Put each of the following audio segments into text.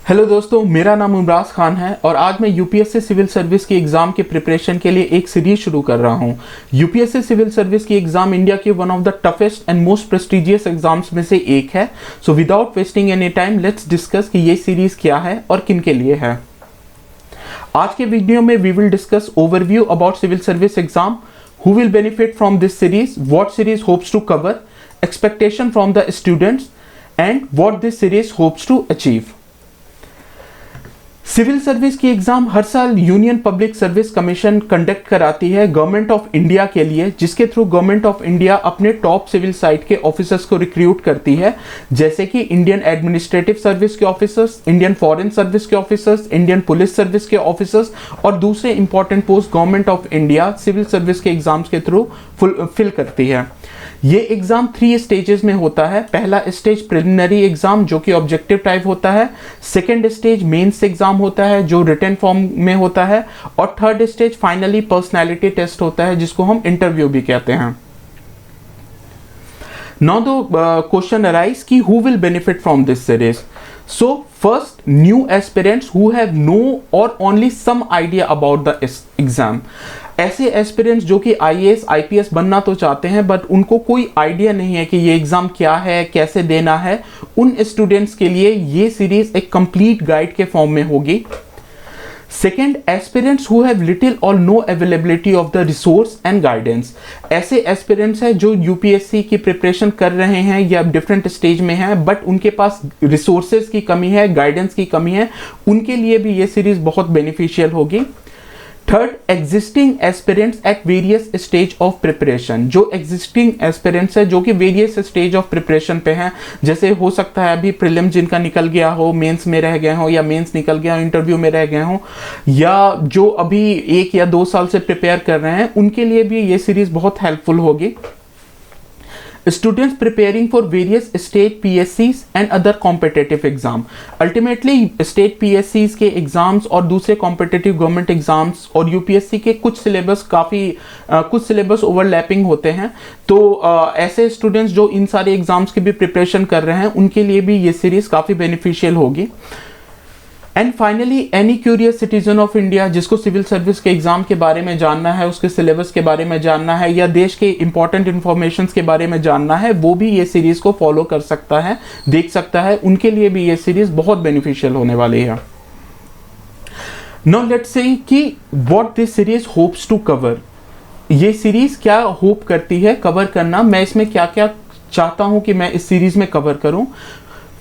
Hello दोस्तों, मेरा नाम इमराज खान है और आज मैं यूपीएससी सिविल सर्विस की एग्ज़ाम के प्रिपरेशन के लिए एक सीरीज शुरू कर रहा हूं। यूपीएससी सिविल सर्विस की एग्ज़ाम इंडिया के one of the toughest and most prestigious exams में से एक है। So without wasting any time let's discuss कि ये सीरीज क्या है और किन के लिए है। आज के वीडियो में we will discuss overview about civil service exam, who will benefit from this series, what series hopes to cover, expectation from the students and what this series hopes to achieve. Civil service की exam हर साल Union Public Service Commission conduct कराती है government of India के लिए, जिसके through government of India अपने top civil site के ऑफिसर्स को रिक्रूट करती है, जैसे कि इंडियन एडमिनिस्ट्रेटिव सर्विस के ऑफिसर्स, इंडियन फॉरेन सर्विस के ऑफिसर्स, इंडियन पुलिस सर्विस के ऑफिसर्स और दूसरे important post government of India civil service के एग्जाम्स के थ्रू फिल करती है। ये एग्जाम 3 स्टेजेस में होता है। पहला स्टेज प्रिलिमिनरी एग्जाम जो कि ऑब्जेक्टिव टाइप होता है, सेकंड स्टेज मेंस एग्जाम होता है जो रिटन फॉर्म में होता है और third stage finally personality test होता है जिसको हम इंटरव्यू भी कहते हैं। नाउ द क्वेश्चन अराइज कि who will benefit from this series. So first, new aspirants who have no or only some idea about the exam. ऐसे एस्पिरेंट्स जो कि आईएएस आईपीएस बनना तो चाहते हैं बट उनको कोई आइडिया नहीं है कि ये एग्जाम क्या है, कैसे देना है, उन स्टूडेंट्स के लिए ये सीरीज एक कंप्लीट गाइड के फॉर्म में होगी। Second, aspirants who have little or no availability of the resource and guidance. ऐसे एस्पिरेंट्स हैं जो यूपीएससी की प्रिपरेशन कर रहे हैं या डिफरेंट स्टेज में हैं बट उनके पास रिसोर्सेज की कमी है, गाइडेंस की कमी है, उनके लिए भी ये सीरीज बहुत बेनिफिशियल होगी। Third, existing aspirants at various stage of preparation. जो एग्जिस्टिंग एस्पिरेंट्स है जो कि वेरियस स्टेज ऑफ प्रिपरेशन पे हैं, जैसे हो सकता है अभी प्रीलिम जिनका निकल गया हो, मेंस में रह गए हो या मेंस निकल गया हो, इंटरव्यू में रह गए हो, या जो अभी 1 या 2 साल से प्रिपेयर कर रहे हैं, उनके लिए भी ये सीरीज बहुत हेल्पफुल होगी। Students preparing for various state PSCs and other competitive exam. Ultimately state PSCs के एग्जाम्स और दूसरे कॉम्पिटिटिव गवर्नमेंट एग्जाम्स और यूपीएससी के कुछ सिलेबस ओवरलैपिंग होते हैं, तो ऐसे स्टूडेंट्स जो इन सारे एग्जाम्स की भी प्रिपरेशन कर रहे हैं उनके लिए भी ये सीरीज काफ़ी बेनिफिशियल होगी। And finally, any curious citizen of India जिसको सिविल सर्विस के एग्जाम के बारे में जानना है, उसके सिलेबस के बारे में जानना है या देश के इंपॉर्टेंट इंफॉर्मेशन के बारे में जानना है, वो भी ये सीरीज को फॉलो कर सकता है, देख सकता है, उनके लिए भी ये सीरीज बहुत बेनिफिशियल होने वाली है। नाउ लेट्स से कि what this series hopes to cover. ये सीरीज क्या होप करती है कवर करना, मैं इसमें क्या क्या चाहता हूं कि मैं इस सीरीज में कवर करूं।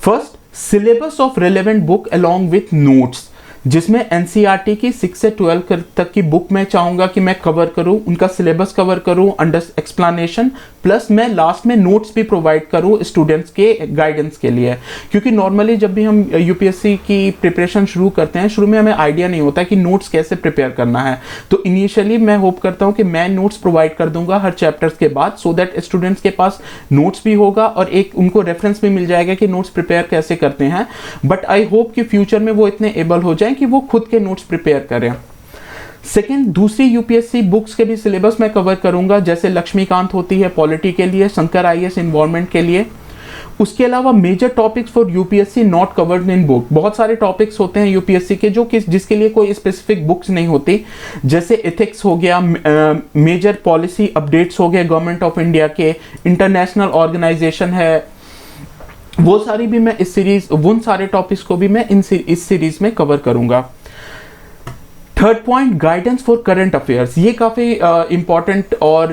First, syllabus of relevant book along with notes, जिसमें एनसीईआरटी की 6 से 12 तक की बुक मैं चाहूंगा कि मैं कवर करूं, उनका सिलेबस कवर करूं, अंडर एक्सप्लेनेशन, प्लस मैं लास्ट में नोट्स भी प्रोवाइड करूं स्टूडेंट्स के गाइडेंस के लिए। क्योंकि नॉर्मली जब भी हम यूपीएससी की प्रिपरेशन शुरू करते हैं, शुरू में हमें आइडिया नहीं होता कि नोट्स कैसे प्रिपेयर करना है, तो इनिशियली मैं होप करता हूं कि मैं नोट्स प्रोवाइड कर दूंगा हर चैप्टर्स के बाद, सो दैट स्टूडेंट्स के पास नोट्स भी होगा और एक उनको रेफरेंस भी मिल जाएगा कि नोट्स प्रिपेयर कैसे करते हैं। बट आई होप कि फ्यूचर में वो इतने एबल हो जाए कि वो खुद के नोट्स प्रिपेयर करें। सेकेंड, दूसरी यूपीएससी बुक्स के भी सिलेबस मैं कवर करूंगा, जैसे लक्ष्मीकांत होती है पॉलिटी के लिए, शंकर आईएएस एनवायरनमेंट के लिए। उसके अलावा major topics for UPSC not covered in book. बहुत सारे टॉपिक्स होते हैं यूपीएससी के जो कि जिसके लिए कोई स्पेसिफिक बुक्स नहीं होती, जैसे एथिक्स हो गया, मेजर पॉलिसी अपडेट्स हो गए गवर्नमेंट ऑफ इंडिया के, इंटरनेशनल ऑर्गेनाइजेशन है, वो सारी भी मैं उन सारे टॉपिक्स को भी मैं इस सीरीज में कवर करूंगा। Third point, guidance for current affairs. ये काफ़ी इंपॉर्टेंट और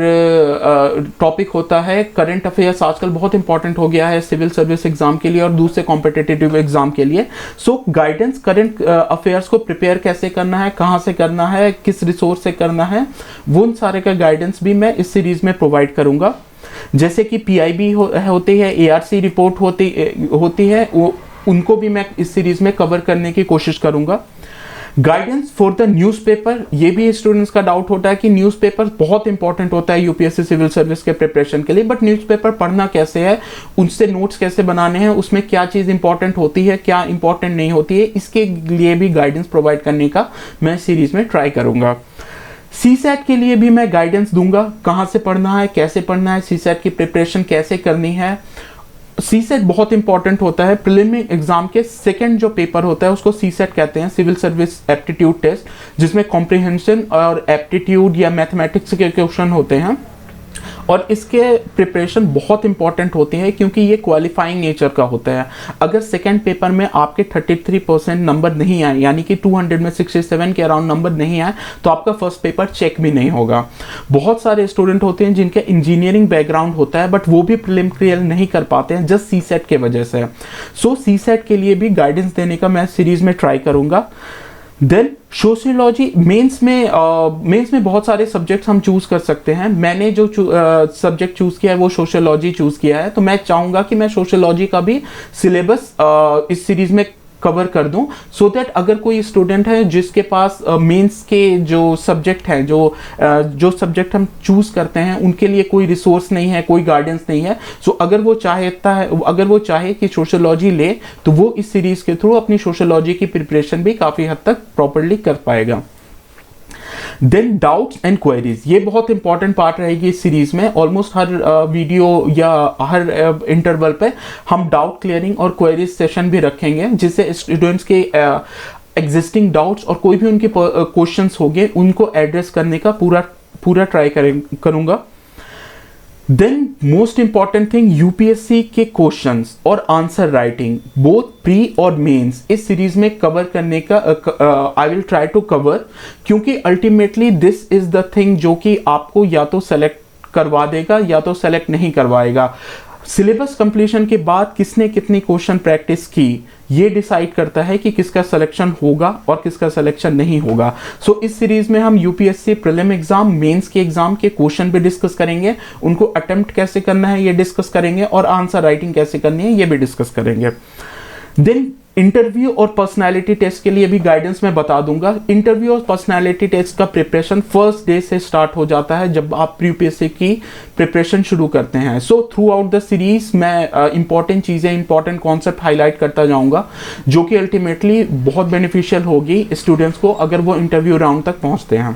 टॉपिक होता है। करंट अफेयर्स आजकल बहुत इंपॉर्टेंट हो गया है सिविल सर्विस एग्जाम के लिए और दूसरे कॉम्पिटिटिव एग्जाम के लिए। सो गाइडेंस, करंट अफेयर्स को प्रिपेयर कैसे करना है, कहाँ से करना है, किस रिसोर्स से करना है, वो उन सारे का गाइडेंस भी मैं इस सीरीज में प्रोवाइड करूंगा। जैसे कि पीआईबी होती है, एआरसी रिपोर्ट होती है, उनको भी मैं इस सीरीज में कवर करने की कोशिश करूंगा। गाइडेंस फॉर द न्यूज़पेपर, ये भी स्टूडेंट्स का डाउट होता है कि न्यूज़पेपर बहुत इंपॉर्टेंट होता है यूपीएससी सिविल सर्विस के प्रिपरेशन के लिए, बट न्यूज़पेपर पढ़ना कैसे है, उनसे नोट्स कैसे बनाने हैं, उसमें क्या चीज़ इंपॉर्टेंट होती है, क्या इंपॉर्टेंट नहीं होती है, इसके लिए भी गाइडेंस प्रोवाइड करने का मैं सीरीज में ट्राई करूंगा। सीसैट के लिए भी मैं गाइडेंस दूंगा, कहाँ से पढ़ना है, कैसे पढ़ना है, सीसैट की प्रिपरेशन कैसे करनी है, सीसेट बहुत इंपॉर्टेंट होता है। प्रीलिमिनरी एग्जाम के सेकंड जो पेपर होता है उसको सीसेट कहते हैं, सिविल सर्विस एप्टीट्यूड टेस्ट, जिसमें कॉम्प्रिहेंशन और एप्टीट्यूड या मैथमेटिक्स के क्वेश्चन होते हैं। और इसके प्रिपरेशन बहुत इंपॉर्टेंट होती है क्योंकि ये क्वालिफाइंग नेचर का होता है। अगर सेकंड पेपर में आपके 33% नंबर नहीं आए, यानी कि 200 में 67 के अराउंड नंबर नहीं आए, तो आपका फर्स्ट पेपर चेक भी नहीं होगा। बहुत सारे स्टूडेंट होते हैं जिनके इंजीनियरिंग बैकग्राउंड होता है बट वो भी प्रीलिम क्लियर नहीं कर पाते हैं जस्ट सीसेट के वजह से। सो सीसेट के लिए भी गाइडेंस देने का मैं सीरीज में ट्राई करूंगा। देन सोशियोलॉजी मेंस में बहुत सारे सब्जेक्ट्स हम चूज कर सकते हैं। मैंने जो सब्जेक्ट चूज किया है वो सोशियोलॉजी चूज किया है, तो मैं चाहूंगा कि मैं सोशियोलॉजी का भी सिलेबस इस सीरीज में कवर कर दूं, सो दैट अगर कोई स्टूडेंट है जिसके पास मेंस के जो सब्जेक्ट हैं, जो सब्जेक्ट हम चूज करते हैं, उनके लिए कोई रिसोर्स नहीं है, कोई गाइडेंस नहीं है, सो अगर वो चाहे कि सोशियोलॉजी ले, तो वो इस सीरीज के थ्रू अपनी सोशियोलॉजी की प्रिपरेशन भी काफी हद तक प्रॉपरली कर पाएगा। देन डाउट्स एंड क्वेरीज, ये बहुत इंपॉर्टेंट पार्ट रहेगी इस सीरीज में। ऑलमोस्ट हर वीडियो या हर इंटरवल पे हम डाउट क्लियरिंग और क्वेरीज सेशन भी रखेंगे, जिससे स्टूडेंट्स के एग्जिस्टिंग डाउट्स और कोई भी उनके क्वेश्चंस होंगे उनको एड्रेस करने का पूरा ट्राई करूंगा। Then most important thing, UPSC के क्वेश्चंस और आंसर राइटिंग बोथ प्री और मेंस इस सीरीज में कवर करने का I will try to cover, क्योंकि ultimately this is the thing जो कि आपको या तो सेलेक्ट करवा देगा या तो सेलेक्ट नहीं करवाएगा। सिलेबस कंप्लीशन के बाद किसने कितनी क्वेश्चन प्रैक्टिस की ये डिसाइड करता है कि किसका सिलेक्शन होगा और किसका सिलेक्शन नहीं होगा। सो इस सीरीज में हम यूपीएससी प्रीलिम एग्जाम, मेंस के एग्जाम के क्वेश्चन भी डिस्कस करेंगे, उनको अटेम्प्ट कैसे करना है ये डिस्कस करेंगे, और आंसर राइटिंग कैसे करनी है ये भी डिस्कस करेंगे। देन इंटरव्यू और पर्सनालिटी टेस्ट के लिए भी गाइडेंस मैं बता दूंगा। इंटरव्यू और पर्सनालिटी टेस्ट का प्रिपरेशन फर्स्ट डे से स्टार्ट हो जाता है जब आप यूपीएससी की प्रिपरेशन शुरू करते हैं। So through out the series मैं इंपॉर्टेंट चीजें, इंपॉर्टेंट कॉन्सेप्ट हाईलाइट करता जाऊंगा, जो कि अल्टीमेटली बहुत बेनिफिशियल होगी स्टूडेंट्स को अगर वो इंटरव्यू राउंड तक पहुंचते हैं।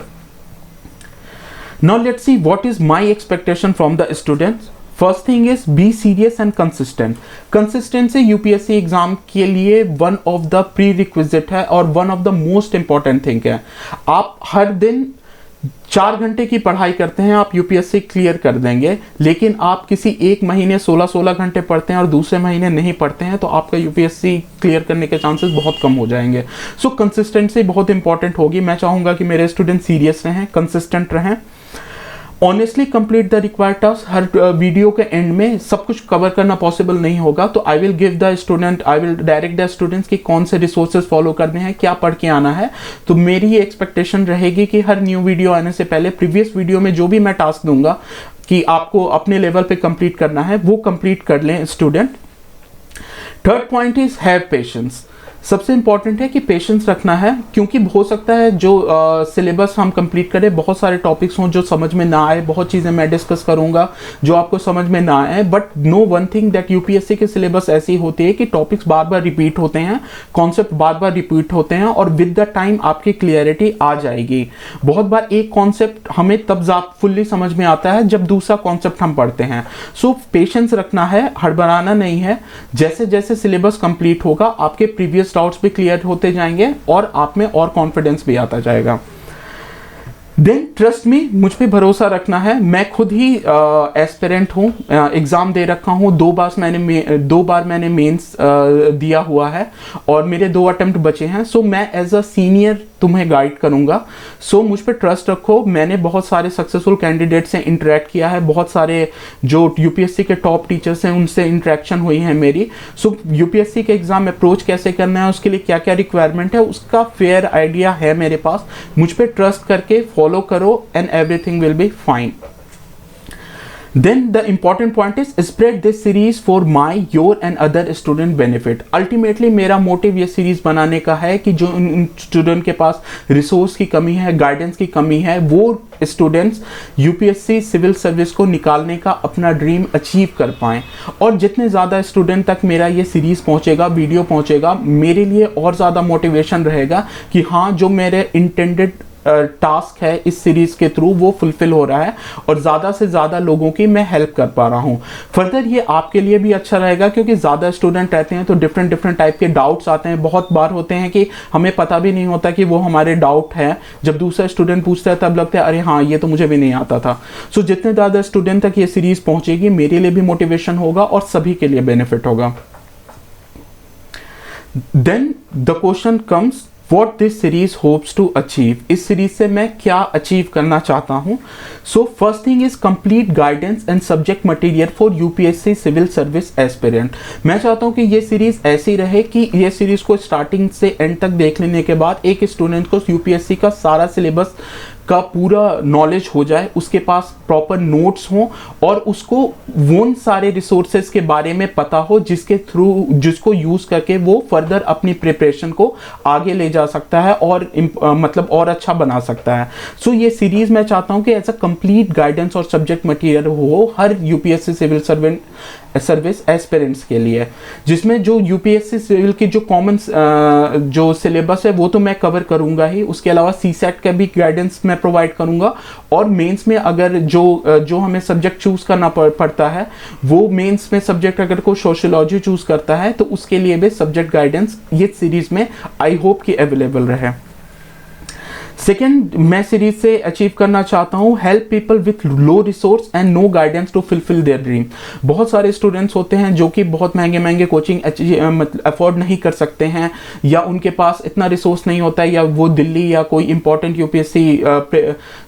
Now let's see what is my expectation from the students. First thing is be serious and consistent. Consistency UPSC exam के लिए one of the pre requisite है और one of the most important thing है। आप हर दिन 4 घंटे की पढ़ाई करते हैं, आप यूपीएससी क्लियर कर देंगे, लेकिन आप किसी एक महीने 16 घंटे पढ़ते हैं और दूसरे महीने नहीं पढ़ते हैं, तो आपका यूपीएससी क्लियर करने के चांसेस बहुत कम हो जाएंगे। सो कंसिस्टेंसी बहुत इंपॉर्टेंट होगी। मैं चाहूंगा कि मेरे स्टूडेंट सीरियस रहें, कंसिस्टेंट रहें, honestly complete the required task. Her video के एंड में सब कुछ कवर करना पॉसिबल नहीं होगा, तो I will direct the students की कौन से रिसोर्सेज फॉलो करने हैं, क्या पढ़ के आना है। तो मेरी ये एक्सपेक्टेशन रहेगी कि हर न्यू वीडियो आने से पहले प्रीवियस वीडियो में जो भी मैं टास्क दूंगा कि आपको अपने लेवल पे कंप्लीट करना है, वो कंप्लीट कर लें student. Third point is have patience. सबसे इंपॉर्टेंट है कि पेशेंस रखना है, क्योंकि हो सकता है जो सिलेबस हम कंप्लीट करें, बहुत सारे टॉपिक्स हों जो समझ में ना आए, बहुत चीज़ें मैं डिस्कस करूंगा जो आपको समझ में ना आए, but no one thing that UPSC के सिलेबस ऐसी होती है कि टॉपिक्स बार बार रिपीट होते हैं, कॉन्सेप्ट बार बार रिपीट होते हैं, और विद द टाइम आपकी क्लियरिटी आ जाएगी। बहुत बार एक कॉन्सेप्ट हमें तब फुल्ली समझ में आता है जब दूसरा कॉन्सेप्ट हम पढ़ते हैं। सो पेशेंस रखना है, हड़बड़ाना नहीं है। जैसे जैसे सिलेबस कंप्लीट होगा आपके प्रीवियस डाउट्स भी क्लियर होते जाएंगे और आप में और कॉन्फिडेंस भी आता जाएगा। देन ट्रस्ट मी, मुझ पे भरोसा रखना है। मैं खुद ही एस्पिरेंट हूँ, एग्जाम दे रखा हूँ, 2 बार मैंने मेंस दिया हुआ है और मेरे 2 अटेम्प्ट बचे हैं। सो मैं एज अ सीनियर तुम्हें गाइड करूंगा। सो मुझ पे ट्रस्ट रखो। मैंने बहुत सारे सक्सेसफुल कैंडिडेट से इंटरेक्ट किया है, बहुत सारे जो यूपीएससी के टॉप टीचर्स हैं उनसे इंटरेक्शन हुई है मेरी। सो यूपीएससी के एग्जाम अप्रोच कैसे करना है, उसके लिए क्या क्या रिक्वायरमेंट है, उसका फेयर आइडिया है मेरे पास। मुझ पे ट्रस्ट करके फॉलो करो and everything will be fine. Then the important point is spread this series for my, your and other student benefit. Ultimately मेरा मोटिव ये सीरीज बनाने का है कि जो स्टूडेंट के पास रिसोर्स की कमी है, गाइडेंस की कमी है, वो स्टूडेंट्स यूपीएससी सिविल सर्विस को निकालने का अपना ड्रीम अचीव कर पाएं। और जितने ज़्यादा स्टूडेंट तक मेरा ये सीरीज पहुंचेगा, वीडियो पहुंचेगा, मेरे लिए और ज़्यादा मोटिवेशन रहेगा कि हाँ, जो मेरे इंटेंडेड टास्क है इस सीरीज के थ्रू वो फुलफिल हो रहा है और ज़्यादा से ज़्यादा लोगों की मैं हेल्प कर पा रहा हूँ। फर्दर ये आपके लिए भी अच्छा रहेगा क्योंकि ज़्यादा स्टूडेंट रहते हैं तो डिफरेंट डिफरेंट टाइप के डाउट्स आते हैं। बहुत बार होते हैं कि हमें पता भी नहीं होता कि वो हमारे डाउट है, जब दूसरा स्टूडेंट पूछता है तब लगता है अरे हाँ ये तो मुझे भी नहीं आता था। सो जितने ज़्यादा स्टूडेंट तक ये सीरीज पहुंचेगी मेरे लिए भी मोटिवेशन होगा और सभी के लिए बेनिफिट होगा। Then the question comes What this series hopes to achieve। इस सीरीज से मैं क्या अचीव करना चाहता हूँ। So first thing is complete guidance and subject material for UPSC civil service aspirant. मैं चाहता हूँ कि ये सीरीज ऐसी रहे कि ये सीरीज को स्टार्टिंग से एंड तक देख लेने के बाद एक स्टूडेंट को यूपीएससी का सारा सिलेबस का पूरा नॉलेज हो जाए, उसके पास प्रॉपर नोट्स हों और उसको वो सारे रिसोर्सेज के बारे में पता हो जिसके थ्रू जिसको यूज़ करके वो फर्दर अपनी प्रिपरेशन को आगे ले जा सकता है और मतलब और अच्छा बना सकता है। सो ये सीरीज़ मैं चाहता हूँ कि एज अ कंप्लीट गाइडेंस और सब्जेक्ट मटेरियल हो हर यूपीएससी सिविल सर्विस एस्पिरेंट्स के लिए, जिसमें जो यूपीएससी सिविल की जो कॉमन जो सिलेबस है वो तो मैं कवर करूँगा ही, उसके अलावा सीसेट का भी गाइडेंस मैं प्रोवाइड करूंगा और मेंस में अगर जो हमें सब्जेक्ट चूज करना पड़ता है वो मेंस में सब्जेक्ट अगर कोई सोशियोलॉजी चूज करता है तो उसके लिए भी सब्जेक्ट गाइडेंस ये सीरीज में आई होप कि अवेलेबल रहे। सेकेंड मैं सीरीज से अचीव करना चाहता हूँ help people with low resource and no guidance to fulfil their dream. बहुत सारे स्टूडेंट्स होते हैं जो कि बहुत महंगे महंगे कोचिंग अफोर्ड नहीं कर सकते हैं या उनके पास इतना रिसोर्स नहीं होता है या वो दिल्ली या कोई इंपॉर्टेंट यूपीएससी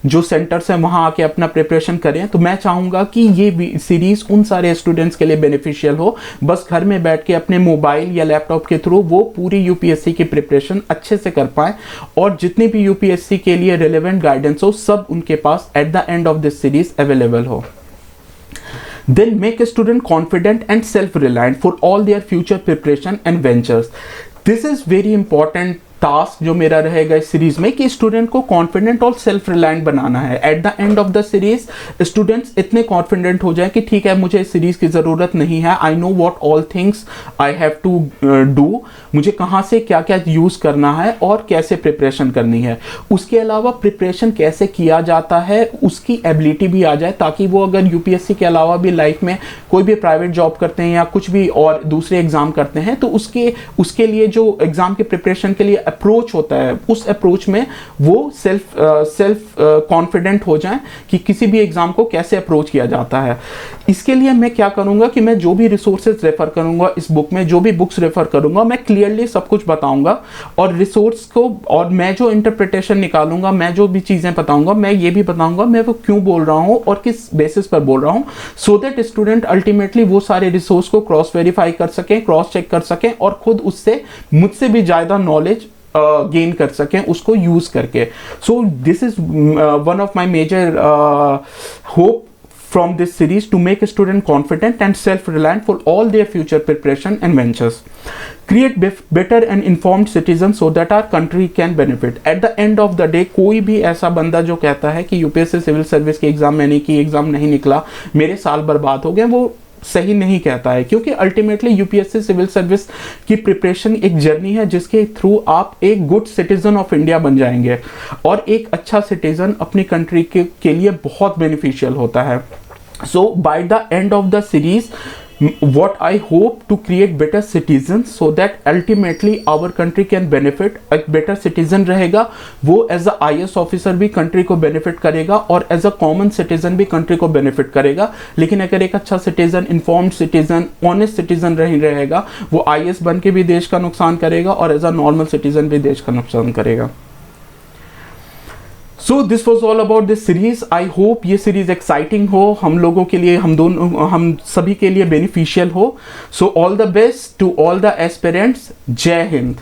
जो सेंटर्स हैं वहाँ आके अपना प्रिपरेशन करें। तो मैं चाहूँगा कि ये सीरीज उन सारे स्टूडेंट्स के लिए बेनिफिशियल हो, बस घर में बैठ के अपने मोबाइल या लैपटॉप के थ्रू वो पूरी यूपीएससी की प्रिपरेशन अच्छे से कर पाएँ और जितनी भी यूपीएससी के लिए रिलेवेंट गाइडेंस हो सब उनके पास at the end of this series available हो। Then make a student confident and self-reliant for all their future preparation and ventures। This is very important task जो मेरा रहेगा इस सीरीज में कि स्टूडेंट को कॉन्फिडेंट और सेल्फ रिलायंट बनाना है। Eight the end of the series students इतने कॉन्फिडेंट हो जाए कि ठीक है मुझे इस सीरीज की ज़रूरत नहीं है, I know what all things I have to do, मुझे कहाँ से क्या क्या यूज़ करना है और कैसे प्रिपरेशन करनी है। उसके अलावा प्रिपरेशन कैसे किया जाता है उसकी एबिलिटी भी आ जाए ताकि वो अगर यूपीएससी के अलावा भी लाइफ में कोई भी प्राइवेट जॉब करते हैं या कुछ भी और दूसरे एग्जाम करते हैं तो उसके लिए जो एग्जाम के प्रिपरेशन के लिए अप्रोच होता है उस अप्रोच में वो सेल्फ कॉन्फिडेंट हो जाएं कि किसी भी एग्जाम को कैसे अप्रोच किया जाता है। इसके लिए मैं क्या करूंगा कि मैं जो भी रिसोर्सेज रेफर करूंगा इस बुक में, जो भी बुक्स रेफर करूंगा मैं क्लियरली सब कुछ बताऊंगा और रिसोर्स को और मैं जो इंटरप्रिटेशन निकालूंगा, मैं जो भी चीजें बताऊंगा मैं ये भी बताऊंगा मैं वो क्यों बोल रहा हूँ और किस बेसिस पर बोल रहा हूँ, सो दैट स्टूडेंट अल्टीमेटली वो सारे रिसोर्स को क्रॉस वेरीफाई कर सकें, क्रॉस चेक कर सकें और खुद उससे मुझसे भी ज़्यादा नॉलेज गेन कर सकें उसको यूज करके। So this is one of my major hope from this series to make a student confident and self-reliant for all their future preparation and ventures. Create better and informed citizens so that our country can benefit. At the end of the day कोई भी ऐसा बंदा जो कहता है कि UPSC civil service के exam मैंने की, एग्जाम नहीं निकला, मेरे साल बर्बाद हो गए, वो सही नहीं कहता है क्योंकि अल्टीमेटली यूपीएससी सिविल सर्विस की प्रिपरेशन एक जर्नी है जिसके थ्रू आप एक गुड सिटीजन ऑफ इंडिया बन जाएंगे और एक अच्छा सिटीजन अपनी कंट्री के लिए बहुत बेनिफिशियल होता है। So by the end of the series what I hope to create better citizens so that ultimately our country can benefit। एक better citizen रहेगा वो as a IAS officer भी country को benefit करेगा और as a common citizen भी country को benefit करेगा। लेकिन अगर एक अच्छा citizen, informed citizen, honest citizen रहेगा वो IAS बन के भी देश का नुकसान करेगा और as a normal citizen भी देश का नुकसान करेगा। So this was all about this series. I hope ये सीरीज एक्साइटिंग हो, हम लोगों के लिए, हम सभी के लिए बेनिफिशियल हो। So all the best to all the aspirants. जय हिंद।